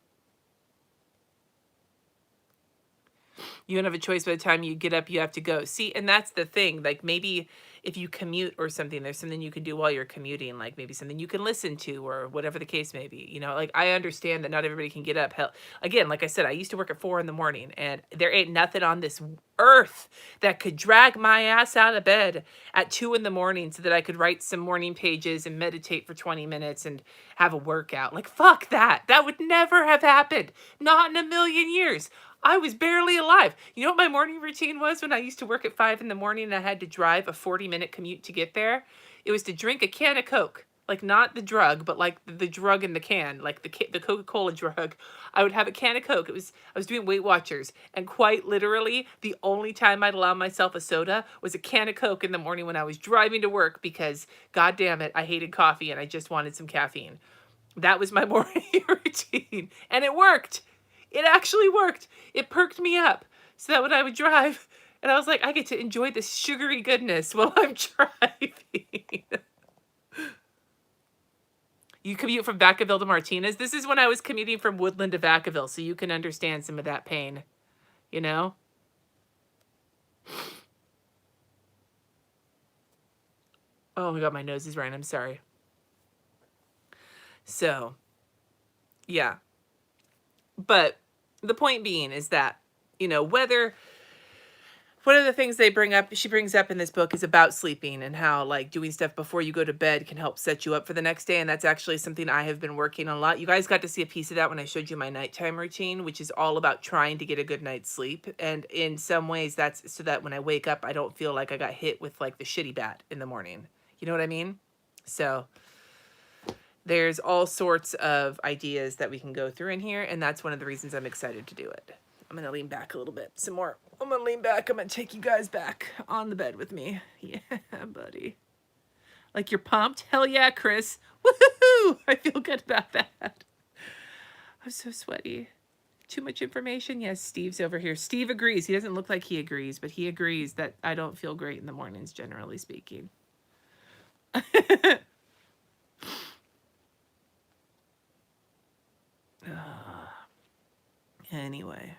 you don't have a choice. By the time you get up, you have to go. See, and that's the thing. Like maybe if you commute or something, there's something you can do while you're commuting, like maybe something you can listen to or whatever the case may be. You know, like I understand that not everybody can get up. Hell, again, like I said, I used to work at 4 a.m. and there ain't nothing on this earth that could drag my ass out of bed at 2 a.m. so that I could write some morning pages and meditate for 20 minutes and have a workout. Like, fuck that. That would never have happened. Not in a million years. I was barely alive. You know what my morning routine was when I used to work at 5 a.m. and I had to drive a 40-minute commute to get there? It was to drink a can of Coke. Like not the drug, but like the drug in the can, like the Coca-Cola drug. I would have a can of Coke. I was doing Weight Watchers, and quite literally the only time I'd allow myself a soda was a can of Coke in the morning when I was driving to work because, god damn it, I hated coffee and I just wanted some caffeine. That was my morning routine. And it worked. It actually worked. It perked me up so that when I would drive, and I was like, I get to enjoy this sugary goodness while I'm driving. You commute from Vacaville to Martinez. This is when I was commuting from Woodland to Vacaville, so you can understand some of that pain, you know? Oh my God, my nose is running. I'm sorry. So, yeah. But the point being is that, you know, whether one of the things she brings up in this book is about sleeping and how like doing stuff before you go to bed can help set you up for the next day. And that's actually something I have been working on a lot. You guys got to see a piece of that when I showed you my nighttime routine, which is all about trying to get a good night's sleep. And in some ways that's so that when I wake up, I don't feel like I got hit with like the shitty bat in the morning. You know what I mean? So there's all sorts of ideas that we can go through in here. And that's one of the reasons I'm excited to do it. I'm going to lean back a little bit. Some more. I'm going to lean back. I'm going to take you guys back on the bed with me. Yeah, buddy. Like you're pumped? Hell yeah, Chris. Woohoo! I feel good about that. I'm so sweaty. Too much information? Yes, Steve's over here. Steve agrees. He doesn't look like he agrees, but he agrees that I don't feel great in the mornings, generally speaking. Anyway.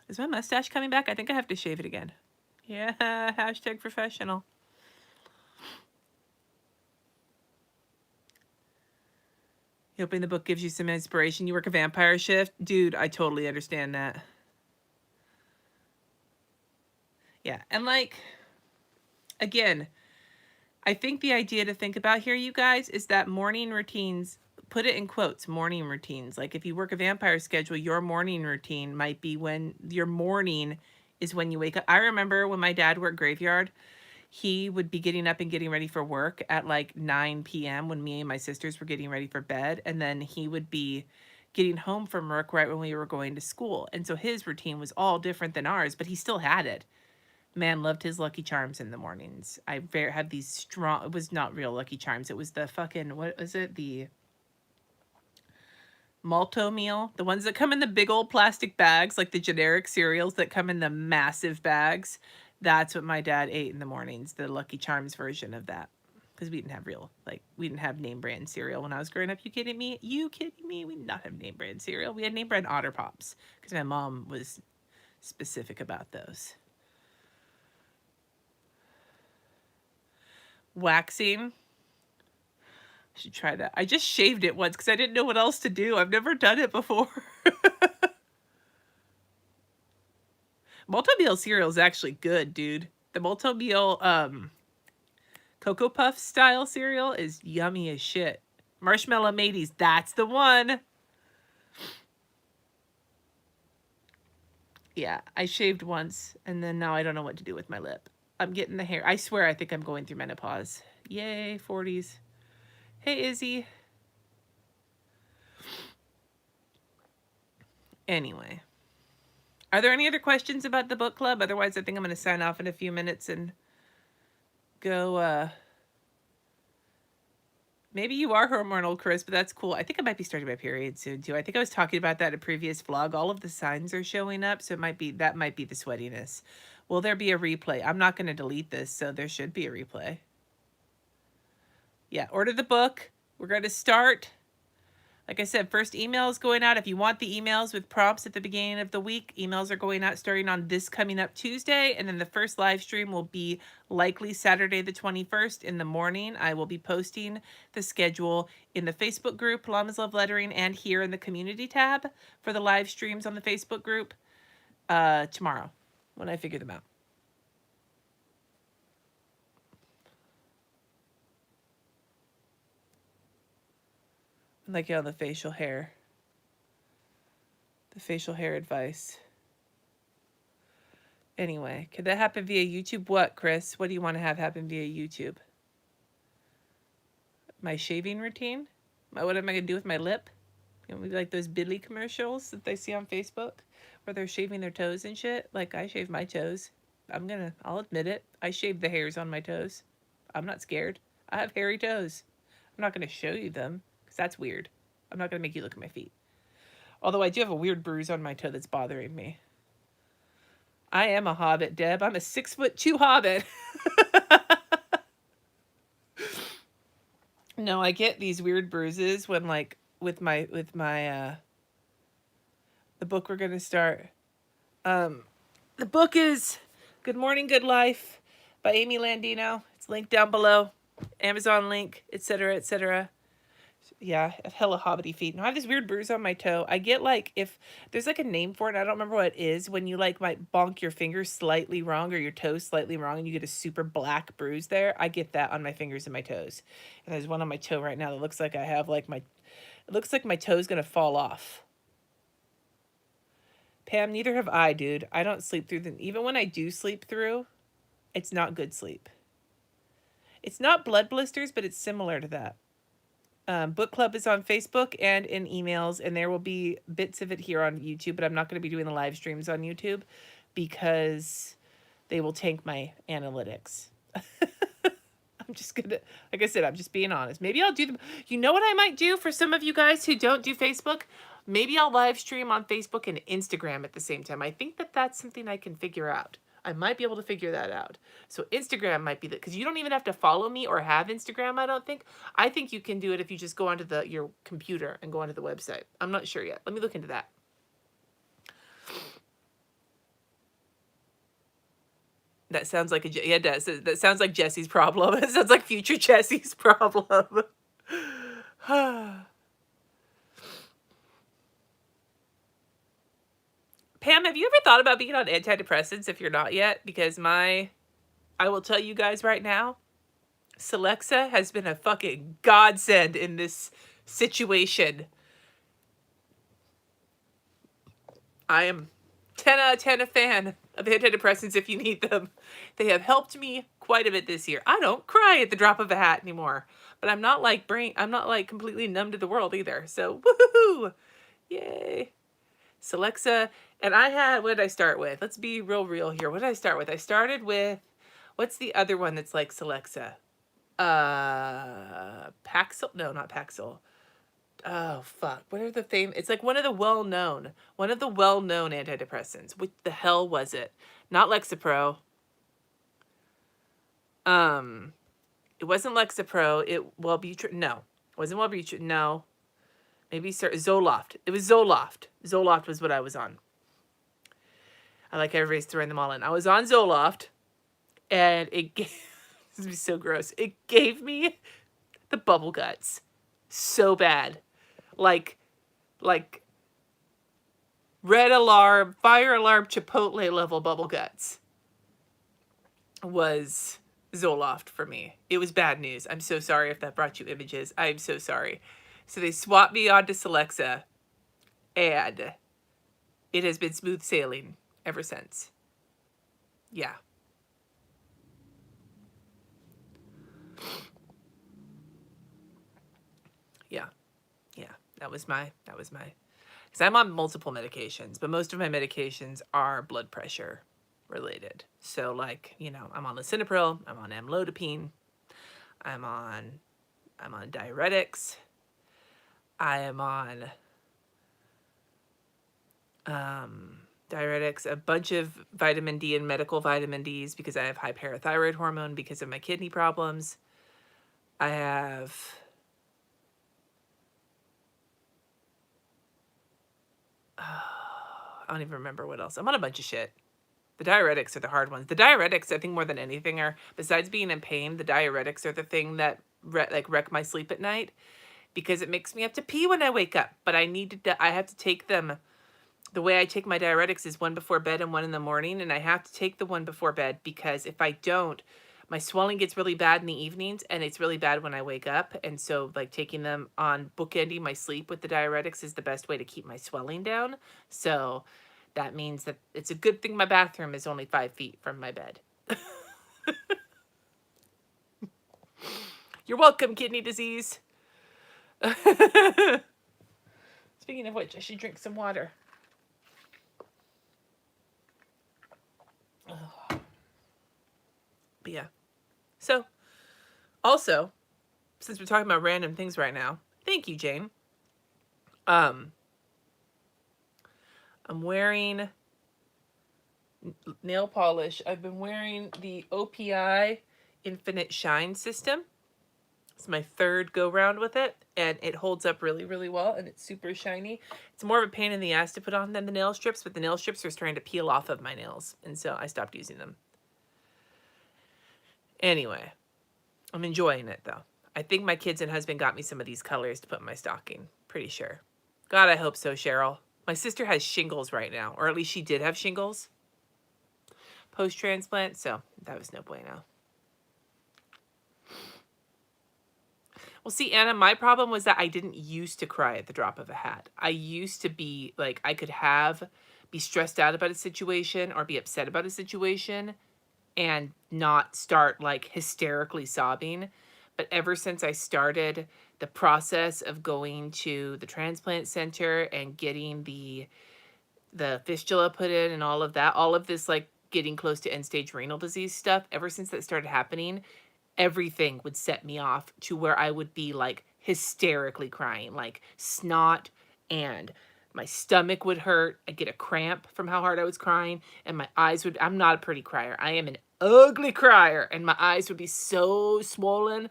Is my mustache coming back? I think I have to shave it again. Yeah, hashtag professional. Hoping the book gives you some inspiration. You work a vampire shift? Dude, I totally understand that. Yeah, and like, again, I think the idea to think about here, you guys, is that morning routines, put it in quotes, morning routines. Like if you work a vampire schedule, your morning routine might be when your morning is when you wake up. I remember when my dad worked graveyard, he would be getting up and getting ready for work at like 9 p.m. when me and my sisters were getting ready for bed. And then he would be getting home from work right when we were going to school. And so his routine was all different than ours, but he still had it. Man loved his Lucky Charms in the mornings. I had these strong, it was not real Lucky Charms. It was the fucking, what was it? The Malto meal. The ones that come in the big old plastic bags, like the generic cereals that come in the massive bags. That's what my dad ate in the mornings, the Lucky Charms version of that. Because we didn't have we didn't have name brand cereal when I was growing up. You kidding me? You kidding me? We did not have name brand cereal. We had name brand Otter Pops. Because my mom was specific about those. Waxing. I should try that. I just shaved it once because I didn't know what else to do. I've never done it before. Multi-meal cereal is actually good, dude. The multi-meal Cocoa Puff style cereal is yummy as shit. Marshmallow Mateys, that's the one. Yeah, I shaved once, and then now I don't know what to do with my lip. I'm getting the hair. I swear I think I'm going through menopause. Yay, 40s. Hey, Izzy. Anyway. Are there any other questions about the book club? Otherwise, I think I'm going to sign off in a few minutes and go, maybe you are hormonal, Chris, but that's cool. I think I might be starting my period soon, too. I think I was talking about that in a previous vlog. All of the signs are showing up, so that might be the sweatiness. Will there be a replay? I'm not going to delete this, so there should be a replay. Yeah, order the book. We're going to start. Like I said, first email is going out. If you want the emails with prompts at the beginning of the week, emails are going out starting on this coming up Tuesday. And then the first live stream will be likely Saturday the 21st in the morning. I will be posting the schedule in the Facebook group, Llamas Love Lettering, and here in the community tab for the live streams on the Facebook group tomorrow when I figure them out. Like, the facial hair. The facial hair advice. Anyway, could that happen via YouTube? What, Chris? What do you want to have happen via YouTube? My shaving routine? What am I going to do with my lip? Like those Billy commercials that they see on Facebook where they're shaving their toes and shit? Like, I shave my toes. I'll admit it. I shave the hairs on my toes. I'm not scared. I have hairy toes. I'm not going to show you them. because that's weird. I'm not going to make you look at my feet. Although I do have a weird bruise on my toe that's bothering me. I am a hobbit, Deb. I'm a 6'2" hobbit. No, I get these weird bruises when, like, with my the book we're gonna start. The book is Good Morning, Good Life by Amy Landino. It's linked down below. Amazon link, etc., etc. Yeah, I have hella hobbity feet. Now I have this weird bruise on my toe. I get, like, if there's like a name for it, I don't remember what it is, when you like might bonk your fingers slightly wrong or your toes slightly wrong and you get a super black bruise there. I get that on my fingers and my toes. And there's one on my toe right now that looks like I have like it looks like my toe's gonna fall off. Pam, neither have I, dude. I don't sleep through them. Even when I do sleep through, it's not good sleep. It's not blood blisters, but it's similar to that. Book club is on Facebook and in emails, and there will be bits of it here on YouTube, but I'm not going to be doing the live streams on YouTube because they will tank my analytics. I'm just going to, like I said, I'm just being honest. Maybe I'll do you know what I might do for some of you guys who don't do Facebook? Maybe I'll live stream on Facebook and Instagram at the same time. I think that that's something I can figure out. I might be able to figure that out. So Instagram might be because you don't even have to follow me or have Instagram, I don't think. I think you can do it if you just go onto your computer and go onto the website. I'm not sure yet. Let me look into that. That sounds like yeah, it does. That sounds like Jesse's problem. It sounds like future Jesse's problem. Pam, have you ever thought about being on antidepressants if you're not yet? Because I will tell you guys right now, Celexa has been a fucking godsend in this situation. I am 10 out of 10 a fan of antidepressants if you need them. They have helped me quite a bit this year. I don't cry at the drop of a hat anymore, but I'm not like completely numb to the world either. So woohoo! Yay. Celexa. And what did I start with? Let's be real here. What did I start with? I started with, what's the other one that's like Celexa? Paxil? No, not Paxil. Oh, fuck. What are the it's like one of the well-known antidepressants. What the hell was it? Not Lexapro. It wasn't Lexapro. Wellbutrin. No. It wasn't Wellbutrin. No. Maybe Zoloft. It was Zoloft. Zoloft was what I was on. I like everybody's throwing them all in. I was on Zoloft, and it gave, this would be so gross. It gave me the bubble guts so bad. Like red alarm, fire alarm, Chipotle level bubble guts was Zoloft for me. It was bad news. I'm so sorry if that brought you images. I'm so sorry. So they swapped me onto Celexa, and it has been smooth sailing ever since. Yeah. Yeah. Yeah. That was my, because I'm on multiple medications, but most of my medications are blood pressure related. So like, I'm on lisinopril, I'm on amlodipine, I'm on diuretics, I am on diuretics, a bunch of vitamin D and medical vitamin Ds because I have high parathyroid hormone because of my kidney problems. I have I don't even remember what else. I'm on a bunch of shit. The diuretics are the hard ones. The diuretics, I think more than anything, are, besides being in pain, the diuretics are the thing that wreck my sleep at night because it makes me have to pee when I wake up. But I have to take them. The way I take my diuretics is one before bed and one in the morning, and I have to take the one before bed because if I don't, my swelling gets really bad in the evenings, and it's really bad when I wake up. And so, like, taking them on bookending my sleep with the diuretics is the best way to keep my swelling down. So that means that it's a good thing my bathroom is only 5 feet from my bed. You're welcome, kidney disease. Speaking of which, I should drink some water. But yeah. So, also, since we're talking about random things right now, Thank you, Jane. I'm wearing nail polish. I've been wearing the OPI Infinite Shine system. It's my third go round with it, and it holds up really, really well, and it's super shiny. It's more of a pain in the ass to put on than the nail strips, but the nail strips are starting to peel off of my nails, and so I stopped using them. Anyway, I'm enjoying it, though. I think my kids and husband got me some of these colors to put in my stocking. Pretty sure. God, I hope so, Cheryl. My sister has shingles right now, or at least she did have shingles post-transplant, so that was no bueno. Well, see, Anna, my problem was that I didn't used to cry at the drop of a hat. I used to be, like, I could be stressed out about a situation or be upset about a situation and not start, like, hysterically sobbing. But ever since I started the process of going to the transplant center and getting the fistula put in and all of that, all of this, like, getting close to end-stage renal disease stuff, ever since that started happening, everything would set me off to where I would be, like, hysterically crying, like snot, and my stomach would hurt. I'd get a cramp from how hard I was crying, and my eyes would, I'm not a pretty crier. I am an ugly crier, and my eyes would be so swollen,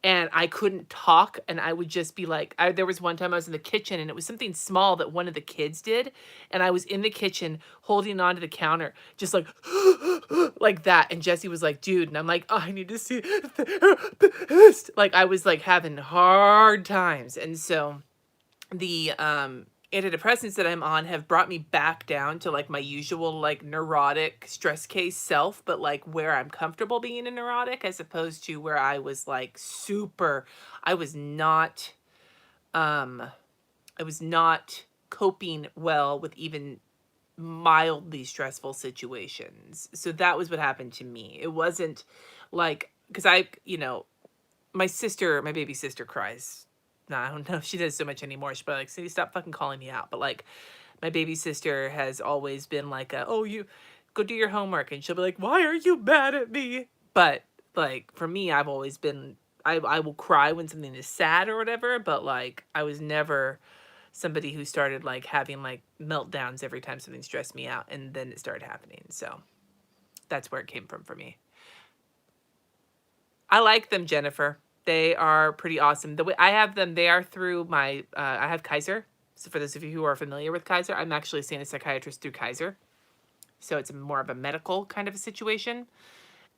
and I couldn't talk, and I would just be like, there was one time I was in the kitchen, and it was something small that one of the kids did, and I was in the kitchen holding onto the counter, just like, like that, and Jesse was like, dude, and I'm like, oh, I need to see a therapist. Like, I was, like, having hard times, and so the antidepressants that I'm on have brought me back down to, like, my usual, like, neurotic stress case self, but, like, where I'm comfortable being a neurotic, as opposed to where I was, like, I was not coping well with even mildly stressful situations. So that was what happened to me. It wasn't like, because my baby sister cries. No, I don't know if she does so much anymore. She's probably like, Cindy, stop fucking calling me out. But, like, my baby sister has always been like, oh, you go do your homework. And she'll be like, why are you mad at me? But, like, for me, I've always been, I will cry when something is sad or whatever. But, like, I was never somebody who started, like, having, like, meltdowns every time something stressed me out. And then it started happening. So that's where it came from for me. I like them, Jennifer. They are pretty awesome. The way I have them, they are through my, I have Kaiser. So for those of you who are familiar with Kaiser, I'm actually seeing a psychiatrist through Kaiser. So it's more of a medical kind of a situation.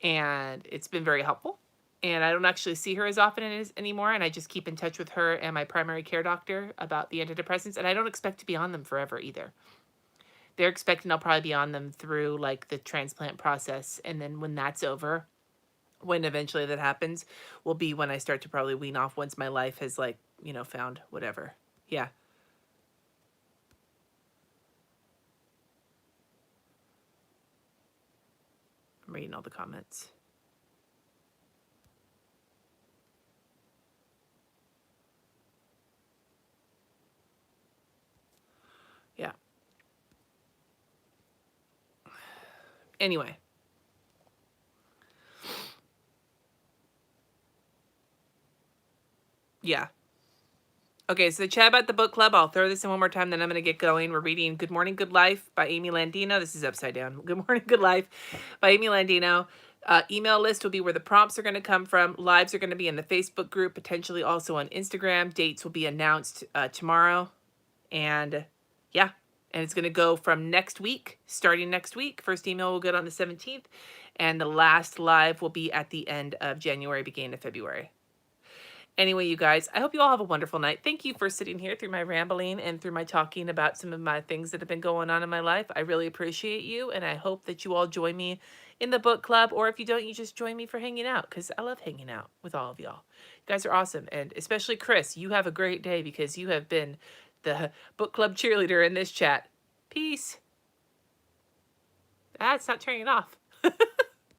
And it's been very helpful. And I don't actually see her as often as anymore. And I just keep in touch with her and my primary care doctor about the antidepressants. And I don't expect to be on them forever either. They're expecting I'll probably be on them through, like, the transplant process. And then when that's over, when eventually that happens, will be when I start to probably wean off once my life has, like, found whatever. Yeah. I'm reading all the comments. Yeah. Anyway. Yeah. Okay, so the chat about the book club, I'll throw this in one more time, then I'm going to get going. We're reading Good Morning, Good Life by Amy Landino. This is upside down. Good Morning, Good Life by Amy Landino. Email list will be where the prompts are going to come from. Lives are going to be in the Facebook group, potentially also on Instagram. Dates will be announced tomorrow. And yeah, and it's going to go from next week, starting next week. First email will go on the 17th. And the last live will be at the end of January, beginning of February. Anyway, you guys, I hope you all have a wonderful night. Thank you for sitting here through my rambling and through my talking about some of my things that have been going on in my life. I really appreciate you, and I hope that you all join me in the book club, or if you don't, you just join me for hanging out, because I love hanging out with all of y'all. You guys are awesome, and especially Chris, you have a great day because you have been the book club cheerleader in this chat. Peace. Ah, it's not turning off.